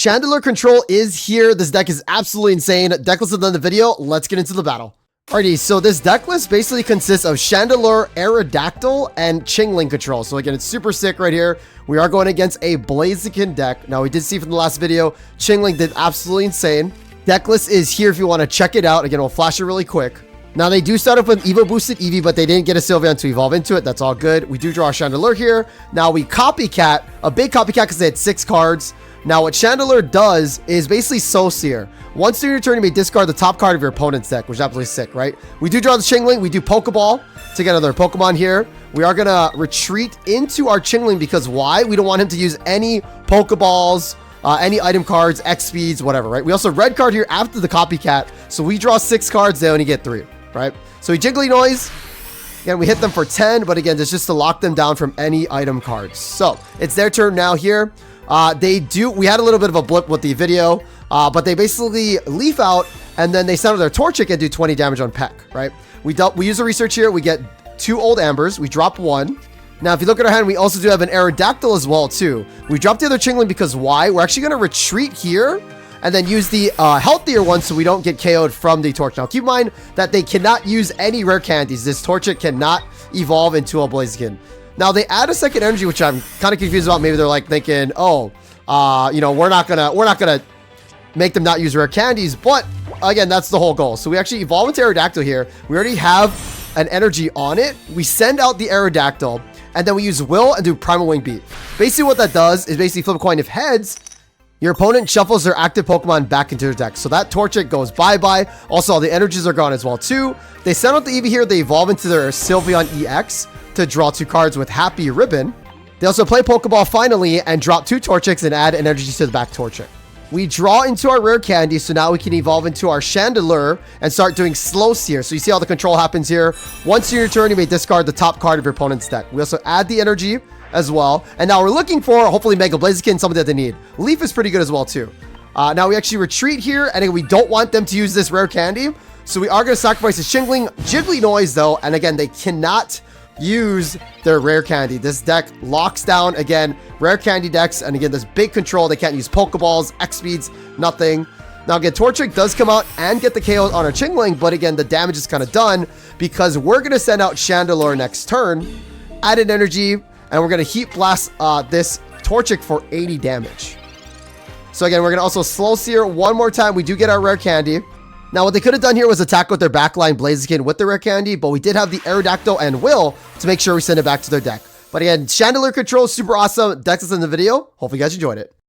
Chandelure control is here. This deck is absolutely insane. Deck list is done in the video. Let's get into the battle. Alrighty, so this deck list basically consists of Chandelure, Aerodactyl, and Chingling control. So again, it's super sick right here. We are going against a Blaziken deck. Now, we did see from the last video, Chingling did absolutely insane. Deck list is here if you want to check it out. Again, we'll flash it really quick. Now, they do start off with Evo boosted Eevee, but they didn't get a Sylveon to evolve into it. That's all good. We do draw a Chandelure here. Now, we copycat, a big copycat because they had 6 cards. Now, what Chandelure does is basically Sear. Once during your turn, you may discard the top card of your opponent's deck, which is absolutely sick, right? We do draw the Chingling. We do Pokeball to get another Pokemon here. We are going to retreat into our Chingling because why? We don't want him to use any Pokeballs, any item cards, X speeds, whatever, right? We also red card here after the copycat. So we draw 6 cards. They only get 3, right? So we Jiggly Noise. Again, we hit them for 10, but again, it's just to lock them down from any item cards. So it's their turn now here. We had a little bit of a blip with the video, but they basically leaf out and then they send out their Torchic and do 20 damage on Peck, right? We use the research here. We get 2 old Ambers. We drop 1. Now, if you look at our hand, we also do have an Aerodactyl as well, too. We dropped the other Chingling because why? We're actually going to retreat here and then use the healthier one so we don't get KO'd from the Torch. Now, keep in mind that they cannot use any rare candies. This Torchic cannot evolve into a Blaziken. Now, they add a second energy, which I'm kind of confused about. Maybe they're like thinking, oh, you know, we're not gonna make them not use rare candies. But again, that's the whole goal. So we actually evolve into Aerodactyl here. We already have an energy on it. We send out the Aerodactyl, and then we use Will and do Primal Wing Beat. Basically, what that does is basically flip a coin. If heads, your opponent shuffles their active Pokemon back into their deck. So that Torchic goes bye-bye. Also, all the energies are gone as well, too. They send out the Eevee here. They evolve into their Sylveon EX to draw 2 cards with Happy Ribbon. They also play Pokeball finally and drop 2 Torchics and add energy to the back Torchic. We draw into our rare candy, so now we can evolve into our Chandelure and start doing Sear. So you see how the control happens here. Once in your turn, you may discard the top card of your opponent's deck. We also add the energy as well. And now we're looking for, hopefully, Mega Blaziken, something that they need. Leaf is pretty good as well, too. Now we actually retreat here, and we don't want them to use this rare candy. So we are going to sacrifice the Chingling. Jiggly Noise, though, and again, they cannot use their rare candy. This deck locks down, again, rare candy decks, and again, this big control. They can't use Pokeballs, X speeds, nothing. Now again, Torchic does come out and get the KO on our Chingling, but again, the damage is kind of done because we're going to send out Chandelure next turn, add an energy, and we're going to Heat Blast this Torchic for 80 damage. So again, we're going to also Sear one more time. We do get our rare candy. Now, what they could have done here was attack with their backline Blaziken with the rare candy, but we did have the Aerodactyl and Will to make sure we send it back to their deck. But again, Chandelure control, super awesome. Deck is in the video. Hopefully you guys enjoyed it.